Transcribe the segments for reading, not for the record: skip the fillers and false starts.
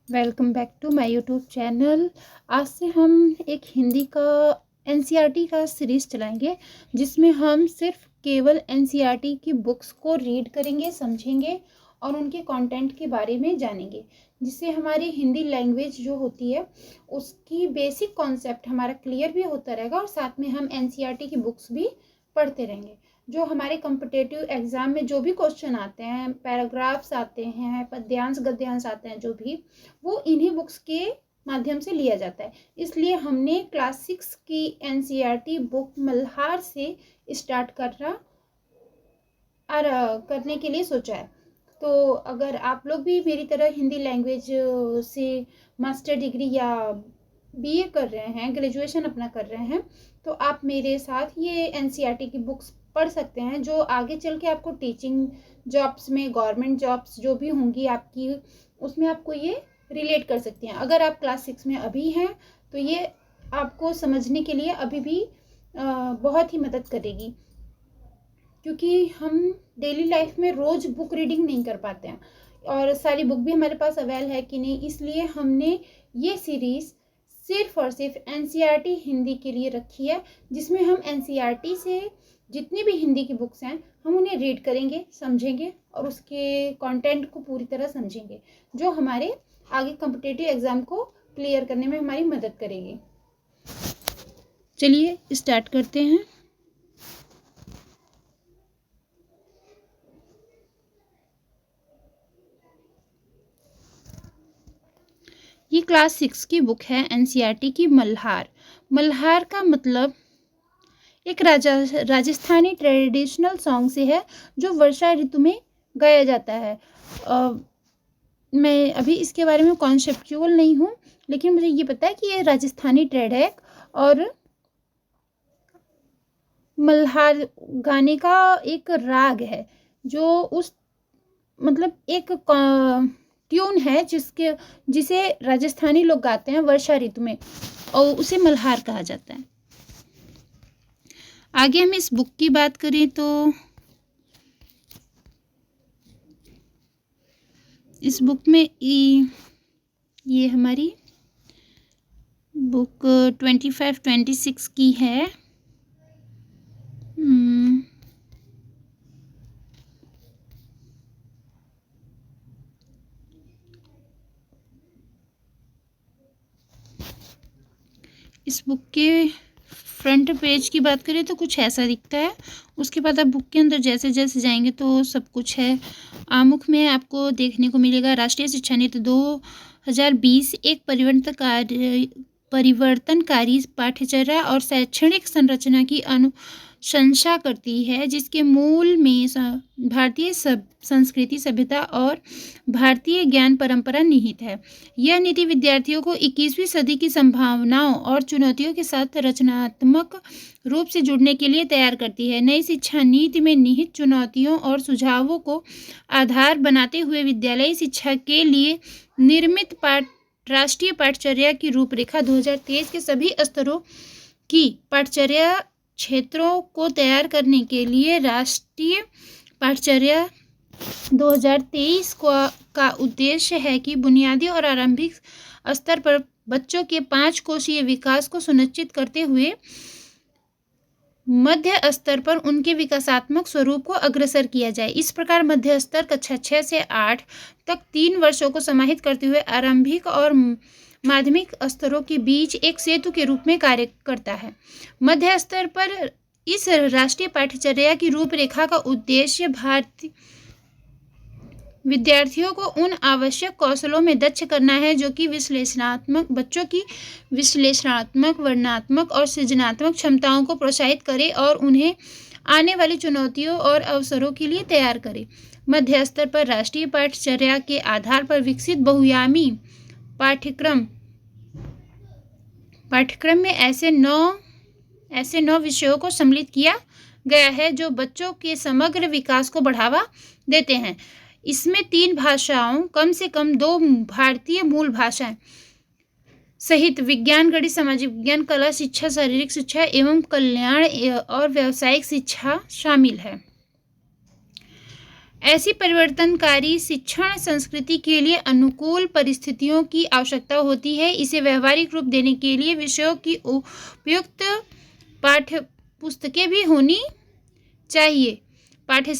Welcome back to my YouTube channel. आज से हम एक हिंदी का एनसीईआरटी का सीरीज़ चलाएंगे जिसमें हम सिर्फ केवल एनसीईआरटी की बुक्स को रीड करेंगे, समझेंगे और उनके कंटेंट के बारे में जानेंगे, जिससे हमारी हिंदी लैंग्वेज जो होती है उसकी बेसिक कॉन्सेप्ट हमारा क्लियर भी होता रहेगा और साथ में हम एनसीईआरटी की बुक्स भी पढ़ते रहेंगे। जो हमारे कॉम्पिटिटिव एग्ज़ाम में जो भी क्वेश्चन आते हैं, पैराग्राफ्स आते हैं, पद्यांश गद्यांश आते हैं, जो भी वो इन्हीं बुक्स के माध्यम से लिया जाता है। इसलिए हमने क्लास 6 की एनसीईआरटी बुक मल्हार से स्टार्ट करने के लिए सोचा है। तो अगर आप लोग भी मेरी तरह हिंदी लैंग्वेज से मास्टर डिग्री या बीए कर रहे हैं, ग्रेजुएशन अपना कर रहे हैं, तो आप मेरे साथ ये एनसीईआरटी की बुक्स पढ़ सकते हैं, जो आगे चल के आपको टीचिंग जॉब्स में, गवर्नमेंट जॉब्स जो भी होंगी आपकी, उसमें आपको ये रिलेट कर सकती हैं। अगर आप क्लास 6 में अभी हैं तो ये आपको समझने के लिए अभी भी बहुत ही मदद करेगी, क्योंकि हम डेली लाइफ में रोज़ बुक रीडिंग नहीं कर पाते हैं और सारी बुक भी हमारे पास अवेल है कि नहीं। इसलिए हमने ये सीरीज़ सिर्फ और सिर्फ एनसीईआरटी हिंदी के लिए रखी है, जिसमें हम एनसीईआरटी से जितनी भी हिंदी की बुक्स हैं हम उन्हें रीड करेंगे, समझेंगे और उसके कंटेंट को पूरी तरह समझेंगे, जो हमारे आगे कॉम्पिटिटिव एग्ज़ाम को क्लियर करने में हमारी मदद करेगी। चलिए स्टार्ट करते हैं। ये क्लास 6 की बुक है एनसीईआरटी की मल्हार। मल्हार का मतलब एक राजस्थानी ट्रेडिशनल सॉन्ग से है जो वर्षा ऋतु में गाया जाता है। मैं अभी इसके बारे में कॉन्सेप्चुअल नहीं हूँ, लेकिन मुझे ये पता है कि ये राजस्थानी ट्रेड है और मल्हार गाने का एक राग है, जो उस मतलब एक ट्यून है जिसे राजस्थानी लोग गाते हैं वर्षा ऋतु में और उसे मल्हार कहा जाता है। आगे हम इस बुक की बात करें तो इस बुक में ये हमारी बुक 25-26 की है। इस बुक के फ्रंट पेज की बात करें तो कुछ ऐसा दिखता है। उसके बाद आप बुक के अंदर जैसे जैसे जाएंगे तो सब कुछ है। आमुख में आपको देखने को मिलेगा राष्ट्रीय शिक्षा नीति 2020 एक परिवर्तनकारी पाठ्यचर्या और शैक्षणिक संरचना की अनुशंसा करती है, जिसके मूल में भारतीय संस्कृति, सभ्यता और भारतीय ज्ञान परंपरा निहित है। यह नीति विद्यार्थियों को 21वीं सदी की संभावनाओं और चुनौतियों के साथ रचनात्मक रूप से जुड़ने के लिए तैयार करती है। नई शिक्षा नीति में निहित चुनौतियों और सुझावों को आधार बनाते हुए विद्यालयी शिक्षा के लिए निर्मित राष्ट्रीय पाठ्यचर्या की रूपरेखा 2023 के सभी स्तरों की पाठ्यचर्या क्षेत्रों को तैयार करने के लिए राष्ट्रीय पाठ्यचर्या 2023 का उद्देश्य है कि बुनियादी और आरंभिक स्तर पर बच्चों के 5 कोषीय विकास को सुनिश्चित करते हुए मध्य स्तर पर उनके विकासात्मक स्वरूप को अग्रसर किया जाए। इस प्रकार मध्य स्तर कक्षा 6 से 8 तक 3 वर्षों को समाहित करते हुए आरंभिक और माध्यमिक स्तरों के बीच एक सेतु के रूप में कार्य करता है। मध्य स्तर पर इस राष्ट्रीय पाठ्यचर्या की रूपरेखा का उद्देश्य भारतीय विद्यार्थियों को उन आवश्यक कौशलों में दक्ष करना है जो कि बच्चों की विश्लेषणात्मक, वर्णनात्मक और सृजनात्मक क्षमताओं को प्रोत्साहित करे और उन्हें आने वाली चुनौतियों और अवसरों के लिए तैयार करे। मध्य स्तर पर राष्ट्रीय पाठ्यचर्या के आधार पर विकसित बहुआयामी पाठ्यक्रम में ऐसे नौ विषयों को सम्मिलित किया गया है जो बच्चों के समग्र विकास को बढ़ावा देते हैं। इसमें 3 भाषाओं, कम से कम 2 भारतीय मूल भाषाएं सहित विज्ञान, गणित, सामाजिक विज्ञान, कला शिक्षा, शारीरिक शिक्षा एवं कल्याण और व्यावसायिक शिक्षा शामिल है। ऐसी परिवर्तनकारी शिक्षण संस्कृति के लिए अनुकूल परिस्थितियों की आवश्यकता होती है। इसे व्यवहारिक रूप देने के लिए विषयों की उपयुक्त पाठ्य पुस्तकें भी होनी चाहिए। पाठ्य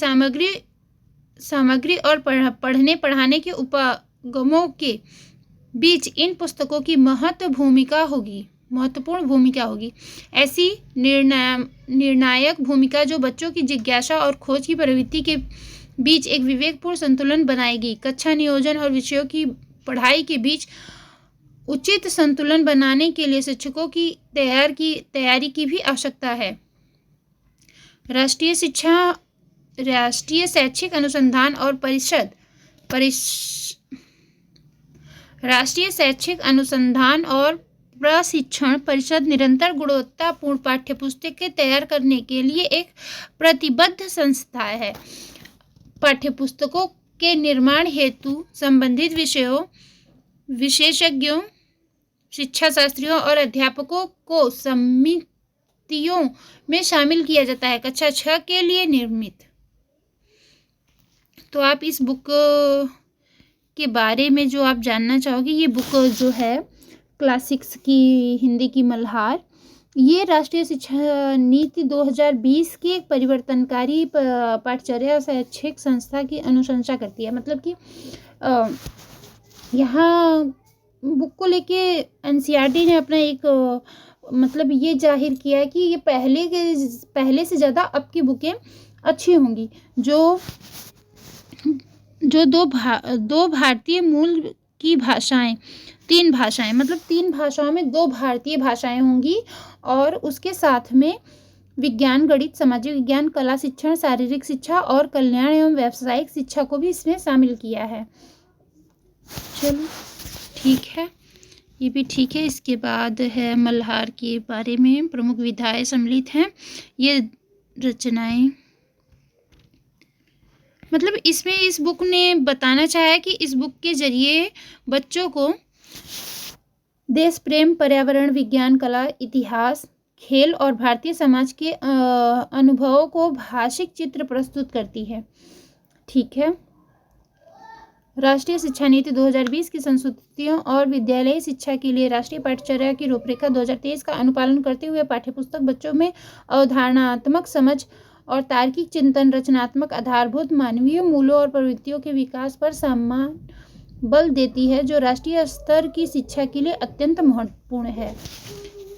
सामग्री और पढ़ने पढ़ाने के उपगमों के बीच इन पुस्तकों की महत्वपूर्ण भूमिका होगी। ऐसी निर्णायक भूमिका जो बच्चों की जिज्ञासा और खोज की प्रवृत्ति के बीच एक विवेकपूर्ण संतुलन बनाएगी। कक्षा नियोजन और विषयों की पढ़ाई के बीच उचित संतुलन बनाने के लिए शिक्षकों की तैयारी की भी आवश्यकता है। राष्ट्रीय शैक्षिक अनुसंधान और राष्ट्रीय शैक्षिक अनुसंधान और प्रशिक्षण परिषद निरंतर गुणवत्तापूर्ण पाठ्यपुस्तकें तैयार करने के लिए एक प्रतिबद्ध संस्था है। पाठ्यपुस्तकों के निर्माण हेतु संबंधित विषयों, विशेषज्ञों, शिक्षाशास्त्रियों और अध्यापकों को समितियों में शामिल किया जाता है। कक्षा 6 के लिए निर्मित। तो आप इस बुक के बारे में जो आप जानना चाहोगे, ये बुक जो है क्लास 6 की हिंदी की मल्हार, ये राष्ट्रीय शिक्षा नीति 2020 की एक परिवर्तनकारी पाठ्यचर्या शैक्षिक संस्था की अनुशंसा करती है। मतलब कि यहाँ बुक को लेके एनसीईआरटी ने अपना एक मतलब ये जाहिर किया है कि ये पहले से ज़्यादा अब की बुकें अच्छी होंगी। जो दो भारतीय मूल की भाषाएं, 3 भाषाएं, मतलब 3 भाषाओं में 2 भारतीय भाषाएं होंगी और उसके साथ में विज्ञान, गणित, सामाजिक विज्ञान, कला शिक्षण, शारीरिक शिक्षा और कल्याण एवं व्यावसायिक शिक्षा को भी इसमें शामिल किया है। चलो ठीक है, ये भी ठीक है। इसके बाद है मल्हार के बारे में प्रमुख विधाएं सम्मिलित हैं। ये रचनाएं, मतलब इसमें इस बुक ने बताना चाहा है कि इस बुक के जरिए बच्चों को देश प्रेम, पर्यावरण, विज्ञान, कला, इतिहास, खेल और भारतीय समाज के अनुभवों को भाषिक चित्र प्रस्तुत करती है। ठीक है। राष्ट्रीय शिक्षा नीति 2020 की संस्तुतियों और विद्यालयी शिक्षा के लिए राष्ट्रीय पाठ्यचर्या की रूपरेखा 2023 का अनुपालन करते हुए पाठ्यपुस्तक बच्चों में अवधारणात्मक समझ और तार्किक चिंतन, रचनात्मक आधारभूत मानवीय मूल्यों और प्रवृत्तियों के विकास पर समान बल देती है, जो राष्ट्रीय स्तर की शिक्षा के लिए अत्यंत महत्वपूर्ण है।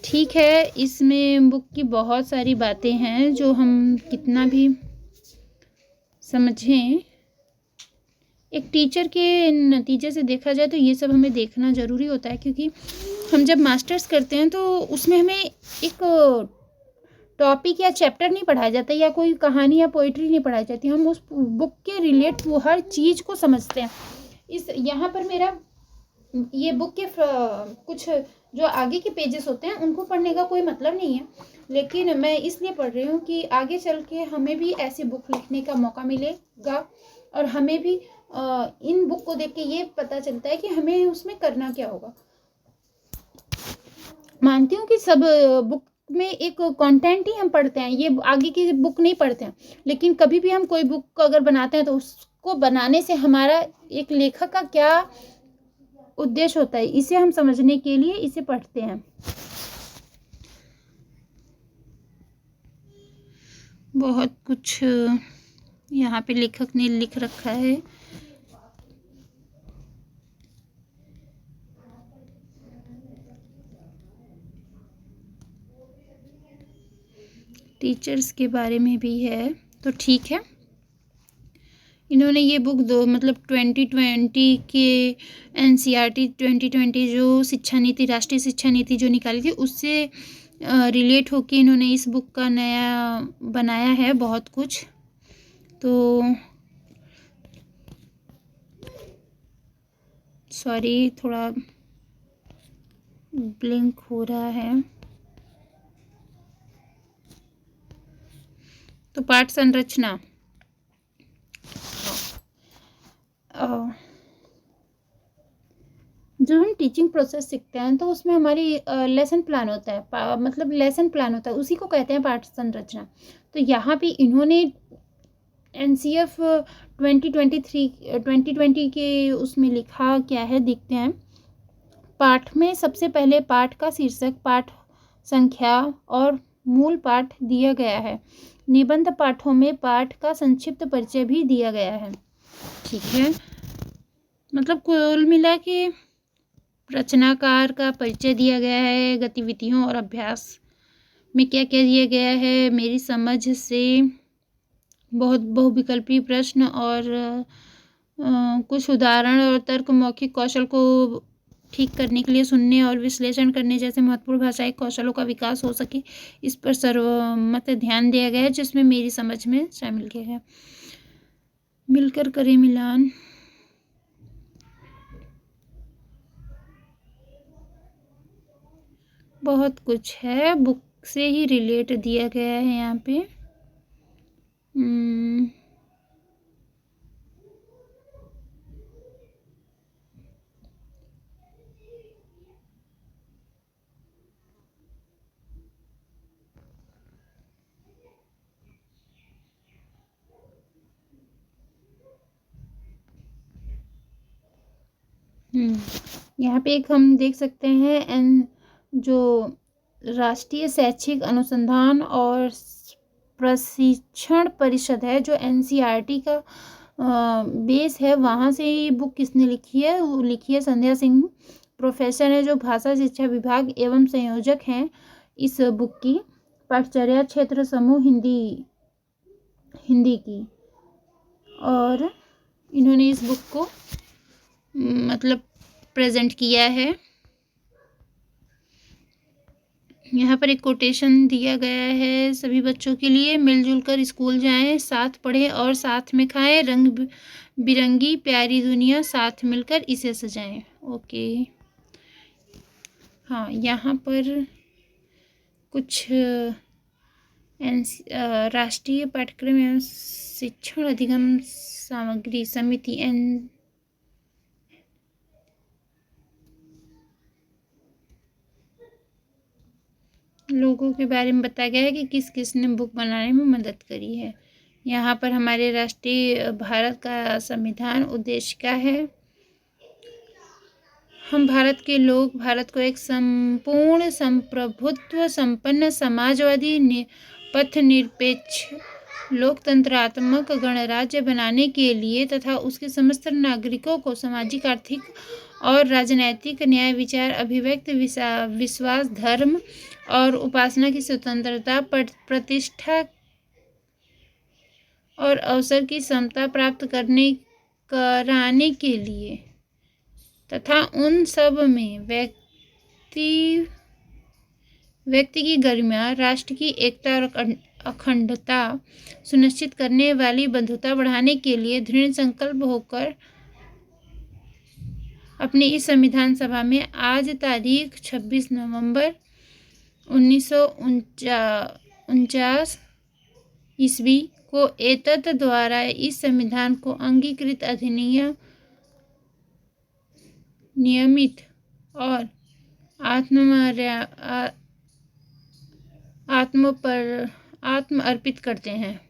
ठीक है, इसमें बुक की बहुत सारी बातें हैं जो हम कितना भी समझें, एक टीचर के नतीजे से देखा जाए तो ये सब हमें देखना ज़रूरी होता है, क्योंकि हम जब मास्टर्स करते हैं तो उसमें हमें एक टॉपिक या चैप्टर नहीं पढ़ाया जाता या कोई कहानी या पोइट्री नहीं पढ़ाई जाती। हम उस बुक के रिलेट वो हर चीज़ को समझते हैं। यहाँ पर मेरा ये बुक के कुछ जो आगे के पेजेस होते हैं उनको पढ़ने का कोई मतलब नहीं है, लेकिन मैं इसलिए पढ़ रही हूँ कि आगे चल के हमें भी ऐसी बुक लिखने का मौका मिलेगा और हमें भी इन बुक को देख के ये पता चलता है कि हमें उसमें करना क्या होगा। मानती हूँ कि सब बुक में एक कंटेंट ही हम पढ़ते हैं, ये आगे की बुक नहीं पढ़ते हैं, लेकिन कभी भी हम कोई बुक अगर बनाते हैं तो उसको बनाने से हमारा एक लेखक का क्या उद्देश्य होता है, इसे हम समझने के लिए इसे पढ़ते हैं। बहुत कुछ यहाँ पे लेखक ने लिख रखा है। टीचर्स के बारे में भी है, तो ठीक है। इन्होंने ये बुक मतलब 2020 के एनसीईआरटी 2020 जो शिक्षा नीति, राष्ट्रीय शिक्षा नीति जो निकाली थी, उससे रिलेट होके इन्होंने इस बुक का नया बनाया है बहुत कुछ। तो सॉरी, थोड़ा ब्लिंक हो रहा है। तो पाठ संरचना, जो हम टीचिंग प्रोसेस सीखते हैं तो उसमें हमारी लेसन प्लान होता है, मतलब लेसन प्लान होता है, उसी को कहते हैं पाठ संरचना। तो यहाँ पे इन्होंने NCF 2020 के उसमें लिखा क्या है देखते हैं। पाठ में सबसे पहले पाठ का शीर्षक, पाठ संख्या और मूल पाठ दिया गया है। निबंध पाठों में पाठ का संक्षिप्त परिचय भी दिया गया है। ठीक है, मतलब कुल मिला के रचनाकार का परिचय दिया गया है, गतिविधियों और अभ्यास में क्या क्या दिया गया है, मेरी समझ से बहुत बहुविकल्पी प्रश्न और कुछ उदाहरण और तर्क मौखिक कौशल को ठीक करने के लिए सुनने और विश्लेषण करने जैसे महत्वपूर्ण भाषाई कौशलों का विकास हो सके, इस पर सर्वमत ध्यान दिया गया है, जिसमें मेरी समझ में शामिल किया गया। मिलकर करें मिलान। बहुत कुछ है, बुक से ही रिलेट दिया गया है यहाँ पे। यहाँ पे एक हम देख सकते हैं जो राष्ट्रीय शैक्षिक अनुसंधान और प्रशिक्षण परिषद है, जो NCERT का बेस है, वहाँ से ये बुक किसने लिखी है, वो लिखी है संध्या सिंह, प्रोफेसर है जो भाषा शिक्षा विभाग एवं संयोजक हैं इस बुक की। पाठचर्या क्षेत्र समूह हिंदी की, और इन्होंने इस बुक को मतलब प्रेजेंट किया है। यहाँ पर एक कोटेशन दिया गया है सभी बच्चों के लिए, मिलजुल कर स्कूल जाएं, साथ पढ़ें और साथ में खाएं, रंग बिरंगी प्यारी दुनिया, साथ मिलकर इसे सजाएं। ओके, हाँ, यहाँ पर कुछ राष्ट्रीय पाठ्यक्रम एवं शिक्षण अधिगम सामग्री समिति लोगों के बारे में बताया गया है कि किस किस ने बुक बनाने में मदद करी है। यहाँ पर हमारे राष्ट्रीय भारत का संविधान उद्देशिका है। हम भारत के लोग भारत को एक संपूर्ण संप्रभुत्व संपन्न समाजवादी पथ निरपेक्ष लोकतंत्रात्मक गणराज्य बनाने के लिए तथा उसके समस्त नागरिकों को सामाजिक, आर्थिक और राजनैतिक न्याय, विचार, अभिव्यक्ति, विश्वास, धर्म और उपासना की स्वतंत्रता, प्रतिष्ठा और अवसर की समता प्राप्त कराने के लिए तथा उन सब में व्यक्ति की गरिमा, राष्ट्र की एकता और अखंडता सुनिश्चित करने वाली बंधुता बढ़ाने के लिए दृढ़ संकल्प होकर अपनी इस संविधान सभा में आज तारीख 26 नवंबर 1949 ईस्वी को एतत् द्वारा इस संविधान को अंगीकृत, अधिनियम नियमित और आत्म अर्पित करते हैं।